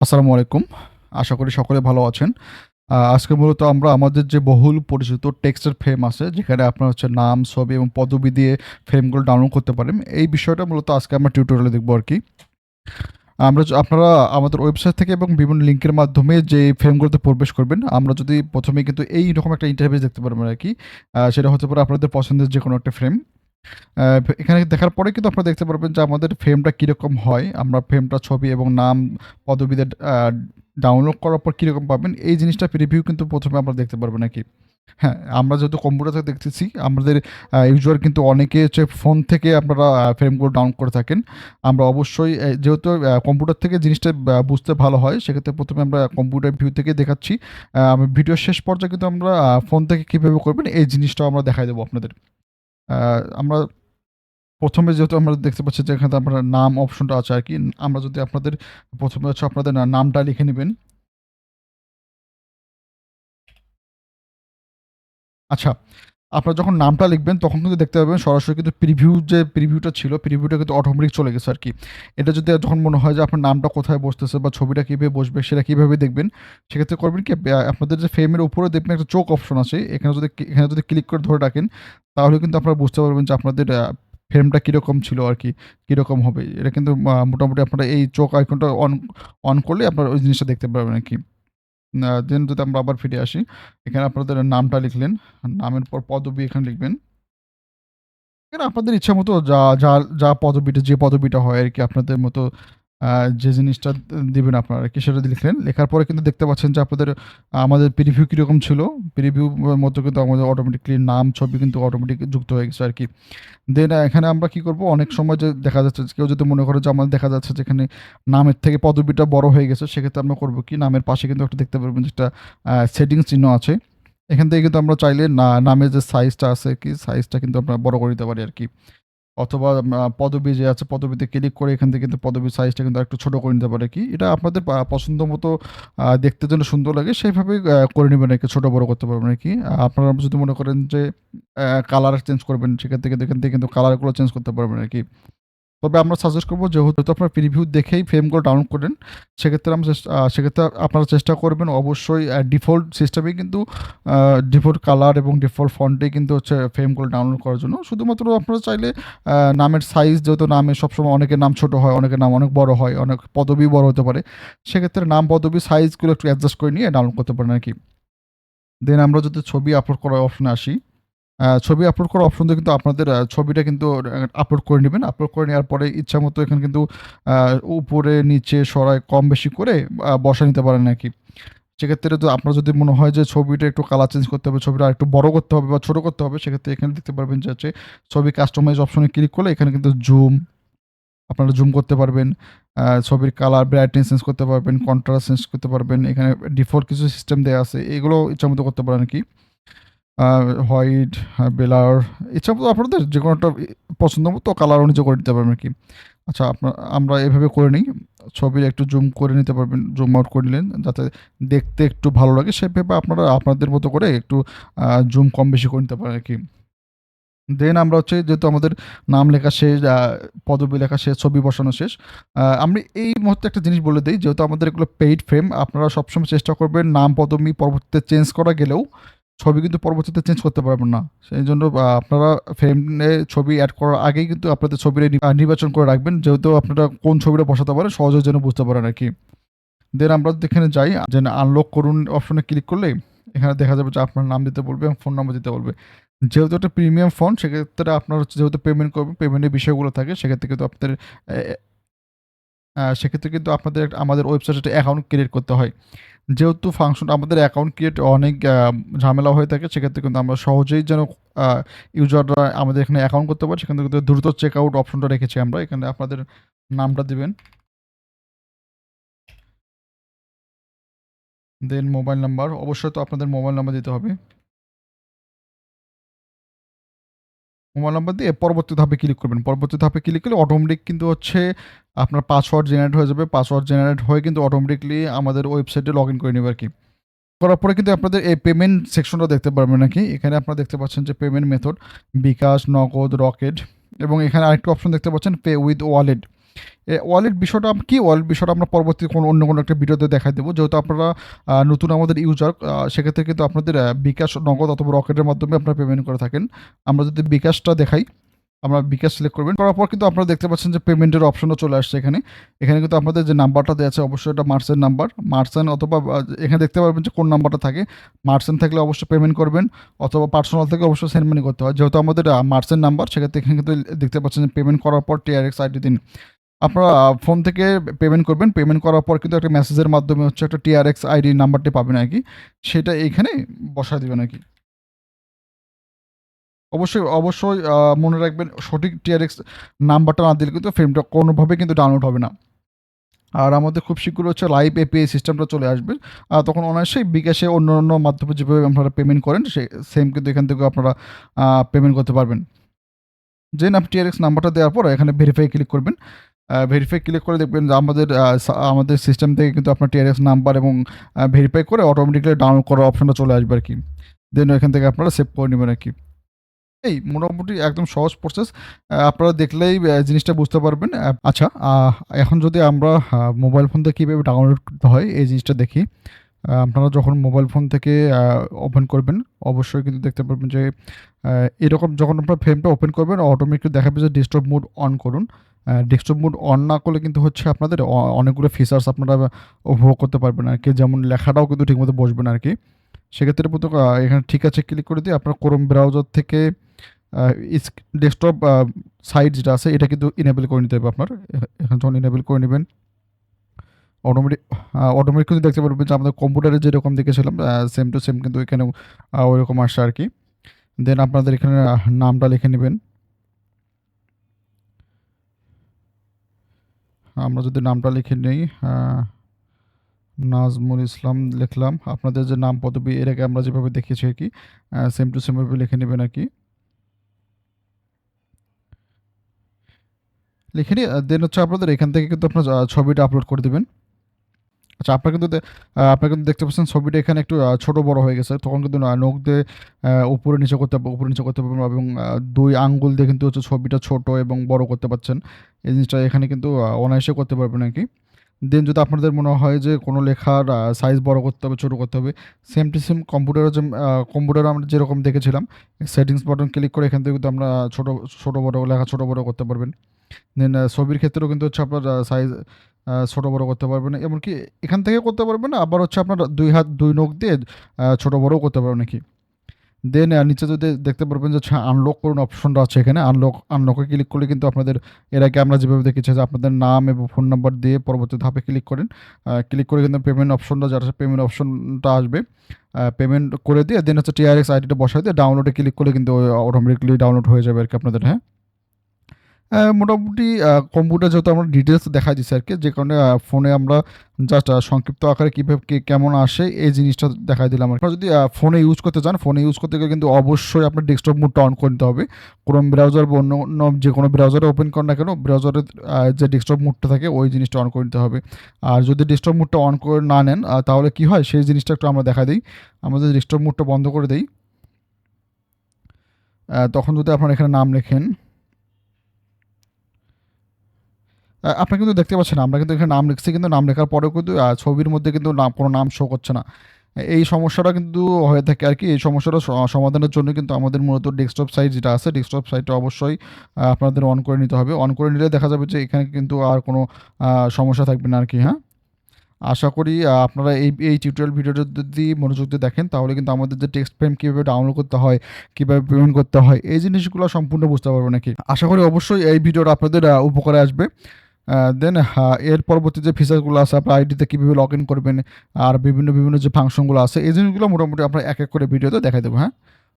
আসসালামু আলাইকুম। আশা করি সকলে ভালো আছেন। আজকে মূলত আমরা আমাদের যে বহুল পরিচিত টেক্সটের ফ্রেম আছে, যেখানে আপনার হচ্ছে নাম, ছবি এবং পদবি দিয়ে ফ্রেমগুলো ডাউনলোড করতে পারেন। এই বিষয়টা মূলত আজকে আমরা টিউটোরিয়ালে দেখব আরকি। আপনারা আমাদের ওয়েবসাইট থেকে এবং বিভিন্ন লিঙ্কের মাধ্যমে যে ফ্রেমগুলোতে প্রবেশ করবেন, আমরা যদি ১ম এ কিন্তু এইরকম একটা ইন্টারফেস দেখতে পারবেন আরকি। সেটা হতে পারে আপনাদের পছন্দের যেকোনো একটা ফ্রেম। এখানে দেখার পরে কিন্তু আপনারা দেখতে পারবেন যে আমাদের ফ্রেমটা কিরকম হয়। আমরা ফ্রেমটা ছবি এবং নাম, পদবিতে ডাউনলোড করার পর কিরকম পাবেন, এই জিনিসটা প্রিভিউ কিন্তু ১ম এ আমরা দেখতে পারবেন আরকি। হ্যাঁ, আমরা যেহেতু কম্পিউটার থেকে দেখতেছি, আমাদের ইউজুয়াল কিন্তু অনেকে হচ্ছে ফোন থেকে আপনারা ফ্রেমগুলো ডাউনলোড করে থাকেন। আমরা অবশ্যই যেহেতু কম্পিউটার থেকে জিনিসটা বুঝতে ভালো হয়, সেক্ষেত্রে ১ম এ আমরা কম্পিউটার ভিউ থেকে দেখাচ্ছি। ভিডিওর শেষ পর্যায়ে কিন্তু আমরা ফোন থেকে কিভাবে করবেন, এই জিনিসটাও আমরা দেখায় দেব আপনাদের। আ আমরা ১ম এ যেহেতু আমরা দেখতে পাচ্ছি যে এখানে আপনার নাম অপশনটা আছে আরকি। আমরা যদি আপনাদের ১ম এ হচ্ছে আপনাদের নামটা লিখে নিবেন। আচ্ছা, আপনারা যখন নামটা লিখবেন তখন কিন্তু দেখতে পাবেন সরাসরি কিন্তু প্রিভিউটা ছিল, প্রিভিউটা কিন্তু অটোমেটিক চলে গেছে আরকি। এটা যদি যখন মনে হয় যে আপনার নামটা কোথায় বসতেছে বা ছবিটা কিভাবে বসবে সেটা কিভাবে দেখবেন, সেক্ষেত্রে করবেন কি আপনাদের যে ফ্রেমের উপরে দেখবেন একটা চোখ অপশন আছে। এখানে যদি ক্লিক করে ধরে রাখেন, তাহলে কিন্তু আপনারা বুঝতে পারবেন যে আপনাদের ফ্রেমটা কিরকম ছিল আরকি, কিরকম হবে। এটা কিন্তু মোটামুটি আপনারা এই চোখ আইকনটা অন করলে আপনারা ওই জিনিসটা দেখতে পারবেন আরকি। দেন যদি আমরা আবার ফিরে আসি, এখানে আপনাদের নামটা লিখলেন। নামের পর পদবি এখানে লিখবেন। এখানে আপনাদের ইচ্ছামতো যা পদবিটা যে পদবিটা হয় আরকি আপনাদের মতো আ যে জিনিসটা দিবেন আপনারা আরকি সেটা লিখলেন। লেখার পরে কিন্তু দেখতে পাচ্ছেন যে আপনাদের আমাদের প্রিভিউ কিরকম ছিল। প্রিভিউ মতো কিন্তু আমাদের অটোমেটিক্যালি নাম, ছবি কিন্তু অটোমেটিক যুক্ত হয়ে গেছে আরকি। দেন এখানে আমরা কি করব, অনেক সময় যে দেখা যাচ্ছে যে কেউ যদি মনে করে যে আমাদের দেখা যাচ্ছে যে এখানে নামের থেকে পদবিটা বড় হয়ে গেছে, সেক্ষেত্রে আমরা করব কি, নামের পাশে কিন্তু একটা দেখতে পারবেন যে একটা সেটিংস চিহ্ন আছে। এখান থেকে কিন্তু আমরা চাইলে নামের যে সাইজটা আছে কি, সাইজটা কিন্তু আমরা বড় করে দিতে পারি আরকি। অথবা পদবি যে আছে, পদবিতে ক্লিক করে এখান থেকে কিন্তু পদবির সাইজটা কিন্তু আরেকটু ছোট করে নিতে পারে কি। এটা আপনাদের পছন্দ মতো দেখতে যেন সুন্দর লাগে সেভাবে করে নিবেন আরকি, ছোট বড় করতে পারবেন আরকি। আপনারা যদি মনে করেন যে কালার চেঞ্জ করবেন, সেক্ষেত্রে কিন্তু এখান থেকে কিন্তু কালারগুলো চেঞ্জ করতে পারবেন আরকি। তবে আমরা সাজেস্ট করব, যেহেতু আপনারা প্রিভিউ দেখেই ফ্রেমগুলো ডাউনলোড করেন, সেক্ষেত্রে আপনারা চেষ্টা করবেন অবশ্যই ডিফল্ট সিস্টেমেই কিন্তু আ ডিফল্ট কালার এবং ডিফল্ট ফন্টেই কিন্তু হচ্ছে ফ্রেমগুলো ডাউনলোড করার জন্য। শুধুমাত্র আপনারা চাইলে নামের সাইজ, যেহেতু নামে সবসময় অনেকের নাম ছোট হয়, অনেকের নাম অনেক বড় হয়, অনেক পদবি বড় হতে পারে। সেক্ষেত্রে নাম, পদবি, সাইজগুলো একটু অ্যাডজাস্ট করে নিয়ে ডাউনলোড করতে পারেন আরকি। দেন আমরা যদি ছবি আপলোড করার অপশনে আসি, ছবি আপলোড করার অপশন দিয়ে কিন্তু আপনাদের ছবিটা কিন্তু আপলোড করে নিবেন। আপলোড করে নেওয়ার পরে ইচ্ছামতো এখানে কিন্তু আ উপরে, নিচে সরায় কম বেশি করে বসায় নিতে পারেন আরকি। সেক্ষেত্রে তো আপনার যদি মনে হয় যে ছবিটা একটু কালার চেঞ্জ করতে হবে, ছবিটা আরেকটু বড় করতে হবে বা ছোট করতে হবে, সেক্ষেত্রে এখানে দেখতে পারবেন যে হচ্ছে ছবি কাস্টমাইজ অপশনে ক্লিক করলে এখানে কিন্তু আপনারা জুম করতে পারবেন। ছবির কালার, ব্রাইটনেস চেঞ্জ করতে পারবেন, কন্ট্রাস্ট চেঞ্জ করতে পারবেন। এখানে ডিফল্ট কিছু সিস্টেম দেয়া আছে। এগুলো ইচ্ছামতো করতে পারেন আরকি। আ হোয়াইট, বেলার, ইচ্ছামতো আপনাদের যেকোনো একটা পছন্দ মতো কালার অনুযায়ী করে নিতে পারবেন আরকি। আচ্ছা, আমরা এভাবে করে নিই। ছবির একটু জুম করে নিতে পারবেন, জুম আউট করে নিলেন যাতে দেখতে একটু ভালো লাগে। সেভাবে আপনারা আপনাদের মতো করে একটু জুম কম বেশি করে নিতে পারেন আরকি। দেন আমরা হচ্ছে যেহেতু আমাদের নাম লেখা শেষ, পদবি লেখা শেষ, ছবি বসানো শেষ। আমি এই মুহূর্তে একটা জিনিস বলে দেই, যেহেতু আমাদের এগুলো পেইড ফ্রেম, আপনারা সবসময় চেষ্টা করবেন নাম, পদবি পরবর্তীতে চেঞ্জ করা গেলেও ছবি কিন্তু পরবর্তীতে চেঞ্জ করতে পারবেন না। সেইজন্য আপনারা ফ্রেমে ছবি এড করার আগেই কিন্তু আপনাদের ছবিটা নির্বাচন করে রাখবেন। যেহেতু আপনারা কোন ছবিটা বসাতে পারেন সহজে যেন বুঝতে পারেন আরকি। দেন আমরা যদি এখানে যাই, দেন আনলক করুন অপশনে ক্লিক করলে এখানে দেখা যাবে যে আপনার নাম দিতে বলবে এবং ফোন নাম্বার দিতে বলবে। যেহেতু এটা প্রিমিয়াম ফোন, সেক্ষেত্রে আপনার হচ্ছে যেহেতু পেমেন্ট করবেন, পেমেন্টের বিষয়গুলো থাকে, সেক্ষেত্রে কিন্তু আপনাদের এ সেক্ষেত্রে কিন্তু আমাদের ওয়েবসাইটে একটা অ্যাকাউন্ট ক্রিয়েট করতে হয়। যেহেতু ফাংশনটা আমাদের অ্যাকাউন্ট ক্রিয়েট অনেক ঝামেলা হয়ে থাকে, সেক্ষেত্রে কিন্তু আমরা সহজেই যেন আ ইউজাররা আমাদের এখানে অ্যাকাউন্ট করতে পারে, সেখান থেকে কিন্তু দ্রুত চেক আউট অপশনটা রেখেছি আমরা। এখানে আপনাদের নামটা দিবেন। দেন মোবাইল নাম্বার, অবশ্যই তো আপনাদের মোবাইল নাম্বার দিতে হবে। মোবাইল নাম্বার দিয়ে পরবর্তী ধাপে ক্লিক করবেন। পরবর্তী ধাপে ক্লিক করলে অটোমেটিক কিন্তু হচ্ছে আপনার পাসওয়ার্ড জেনারেট হয়ে যাবে। পাসওয়ার্ড জেনারেট হয়ে কিন্তু অটোমেটিক্যালি আমাদের ওয়েবসাইটে লগইন করে নিবে আরকি। করার পরে কিন্তু আপনাদের এই পেমেন্ট সেকশনটা দেখতে পারবেন নাকি। এখানে আপনারা দেখতে পাচ্ছেন যে পেমেন্ট মেথড বিকাশ, নগদ, রকেট এবং এখানে আরেকটা অপশন দেখতে পাচ্ছেন পে উইথ ওয়ালেট। ওয়ালেট বিষয়টা কি, ওয়ালেট বিষয়টা আমরা পরবর্তী অন্য কোনো একটা ভিডিওতে দেখাই দেবো। যেহেতু আপনারা নতুন আমাদের ইউজার, সেক্ষেত্রে কিন্তু আপনাদের বিকাশ, নগদ অথবা রকেটের মাধ্যমে আপনারা পেমেন্ট করে থাকেন। আমরা যদি বিকাশটা দেখাই, আমরা বিকাশ সিলেক্ট করবেন, করার পর কিন্তু আপনারা দেখতে পাচ্ছেন যে পেমেন্টের অপশনও চলে আসছে এখানে। এখানে কিন্তু আপনাদের যে নাম্বারটা দেওয়া আছে অবশ্যই এটা মার্চেন্ট নাম্বার, মার্চেন্ট অথবা এখানে দেখতে পারবেন যে কোন নাম্বারটা থাকে। মার্চেন্ট থাকলে অবশ্যই পেমেন্ট করবেন, অথবা পার্সোনাল থেকে অবশ্যই সেন্ড মানি করতে হয়। যেহেতু আমাদের মার্চেন্ট নাম্বার, সেক্ষেত্রে এখানে কিন্তু দেখতে পাচ্ছেন যে পেমেন্ট করার পর TRX আইডি দিন। আপনারা ফোন থেকে পেমেন্ট করবেন, পেমেন্ট করার পর কিন্তু একটা মেসেজের মাধ্যমে হচ্ছে একটা TRX আইডি নাম্বারটি পাবেন আর কি, সেটা এইখানে বসায় দেবেন আর কি। অবশ্যই মনে রাখবেন, সঠিক TRX নাম্বারটা না দিলে কিন্তু ফিল্মটা কোনোভাবে কিন্তু ডাউনলোড হবে না। আর আমাদের খুব শীঘ্রই হচ্ছে লাইভ API সিস্টেমটা চলে আসবে। তখন অনায়াসেই বিকাশে অন্য মাধ্যমে যেভাবে আপনারা পেমেন্ট করেন সেম কিন্তু এখান থেকেও আপনারা পেমেন্ট করতে পারবেন। দেন আপনি TRX নাম্বারটা দেওয়ার পর এখানে ভেরিফাই ক্লিক করবেন। ভেরিফাই ক্লিক করে দেখবেন যে আমাদের সিস্টেম থেকে কিন্তু আপনার TRX নাম্বার এবং ভেরিফাই করে অটোমেটিক্যালি ডাউনলোড করার অপশনটা চলে আসবে আর কি। দেন এখান থেকে আপনারা সেভ করে নেবেন আর কি। এই মোটামুটি একদম সহজ প্রসেস। আপনারা দেখলেই জিনিসটা বুঝতে পারবেন। আচ্ছা, এখন যদি আমরা মোবাইল ফোন থেকে কীভাবে ডাউনলোড করতে হয় এই জিনিসটা দেখি। আপনারা যখন মোবাইল ফোন থেকে ওপেন করবেন, অবশ্যই কিন্তু দেখতে পারবেন যে এরকম যখন আপনার ফ্রেমটা ওপেন করবেন অটোমেটিক দেখাবে যে ডেস্কটপ মোড অন করুন। ডেস্কটপ মোড অন না করলে কিন্তু হচ্ছে আপনাদের অনেকগুলো ফিচার্স আপনারা উপভোগ করতে পারবেন আর কি। যেমন লেখাটাও কিন্তু ঠিকমতো বসবে না আর কি। সেক্ষেত্রে প্রথম এখানে ঠিক আছে ক্লিক করে দিয়ে আপনার ক্রোম ব্রাউজার থেকে ডেস্কটপ সাইট যেটা আছে এটা কিন্তু ইনেবল করে নিতে হবে আপনার। এখানে যখন ইনেবল করে নেবেন অটোমেটিক কিন্তু দেখতে পারবেন যে আমাদের কম্পিউটারে যেরকম দেখেছিলাম সেম টু সেম কিন্তু এখানেও ওইরকম আসছে আর কি। দেন আপনাদের এখানে নামটা লিখে নেবেন। আমরা যদি নামটা লিখে নিই, নাজমুল ইসলাম লিখলাম। আপনাদের যে নাম পদবি এর আগে আমরা যেভাবে দেখিয়েছি আর কি, সেম টু সেমভাবে লিখে নেবেন আর কি। লিখে নিয়ে দেন হচ্ছে আপনাদের এখান থেকে কিন্তু আপনার ছবিটা আপলোড করে দেবেন। আচ্ছা, আপনারা কিন্তু দেখতে পাচ্ছেন ছবিটা এখানে একটু ছোট বড় হয়ে গেছে। তখন কিন্তু নখ দিয়ে উপরে নিচে করতে পারবেন এবং 2 আঙ্গুল দিয়ে কিন্তু হচ্ছে ছবিটা ছোট এবং বড় করতে পারছেন। এই জিনিসটা এখানে কিন্তু অনায়াসে করতে পারবেন আর কি। দেন যদি আপনাদের মনে হয় যে কোনো লেখার সাইজ বড় করতে হবে, ছোট করতে হবে, সেম টু সেম কম্পিউটারে আমরা যেরকম দেখেছিলাম, সেটিংস বাটন ক্লিক করে এখান থেকে কিন্তু আমরা ছোট বড় লেখা ছোট বড় করতে পারবেন। দেন ছবির ক্ষেত্রেও কিন্তু হচ্ছে আপনার সাইজ ছোট বড় করতে পারবেন, এমনকি এখান থেকে করতে পারবেন, আবার হচ্ছে আপনার 2 হাত 2 নখ দিয়ে ছোট বড়ও করতে পারবেন নাকি। দেন নিচে যদি দেখতে পারবেন যে আনলক করুন অপশনটা আছে এখানে, আনলকে ক্লিক করলে কিন্তু আপনাদের এর আগে আমরা যেভাবে দেখেছি যে আপনাদের নাম এবং ফোন নাম্বার দিয়ে পরবর্তী ধাপে ক্লিক করেন। ক্লিক করে কিন্তু পেমেন্ট অপশনটা যেটা আছে পেমেন্ট অপশনটা আসবে। পেমেন্ট করে দিয়ে দেন হচ্ছে TRX আইডিটা বসাই দিয়ে ডাউনলোডে ক্লিক করলে কিন্তু অটোমেটিকলি ডাউনলোড হয়ে যাবে আর কি আপনাদের। হ্যাঁ, মোটামুটি কম্পিউটার যেহেতু আমরা ডিটেলস দেখাই দিচ্ছি আর কি, যে কারণে ফোনে আমরা জাস্ট সংক্ষিপ্ত আকারে কীভাবে কেমন আসে এই জিনিসটা দেখাই দিলাম। আপনারা যদি ফোনে ইউজ করতে চান, ফোনে ইউজ করতে গেলে কিন্তু অবশ্যই আপনার ডেস্কটপ মোডটা অন করে নিতে হবে। ক্রোম ব্রাউজার বা অন্য যে কোনো ব্রাউজারে ওপেন করেন না কেন, ব্রাউজারের যে ডেস্কটপ মোডটা থাকে ওই জিনিসটা অন করে নিতে হবে। আর যদি ডেস্কটপ মোডটা অন করে না নেন তাহলে কি হয় সেই জিনিসটা একটু আমরা দেখা দিই। আমাদের ডেস্কটপ মোডটা বন্ধ করে দিই। তখন যদি আপনারা এখানে নাম লেখেন, আপনারা কিন্তু দেখতে পাচ্ছেন আমরা কিন্তু এখানে নাম লিখছি, কিন্তু নাম লেখার পরেও কিন্তু ছবির মধ্যে কিন্তু কোনো নাম শো করছে না। এই সমস্যাটা কিন্তু হয়ে থাকে আর কি। এই সমস্যাটা সমাধানের জন্য কিন্তু আমাদের মূলত ডেস্কটপ সাইট যেটা আছে, ডেস্কটপ সাইটটা অবশ্যই আপনাদের অন করে নিতে হবে। অন করে নিলে দেখা যাবে যে এখানে কিন্তু আর কোনো সমস্যা থাকবে না আর কি। হ্যাঁ, আশা করি আপনারা এই টিউটোরিয়াল ভিডিওটা যদি মনোযোগ দিয়ে দেখেন তাহলে কিন্তু আমাদের যে টেক্সট ফ্রেম কীভাবে ডাউনলোড করতে হয়, কীভাবে পেমেন্ট করতে হয় এই জিনিসগুলো সম্পূর্ণ বুঝতে পারবেন নাকি। আশা করি অবশ্যই এই ভিডিওটা আপনাদের উপকারে আসবে। দেন এর পরবর্তী যে ফিচারগুলো আছে, আপনার আইডিতে কীভাবে লগ ইন করবেন আর বিভিন্ন যে ফাংশনগুলো আছে এই জিনিসগুলো মোটামুটি আমরা এক এক করে ভিডিওতে দেখাই দেবো। হ্যাঁ,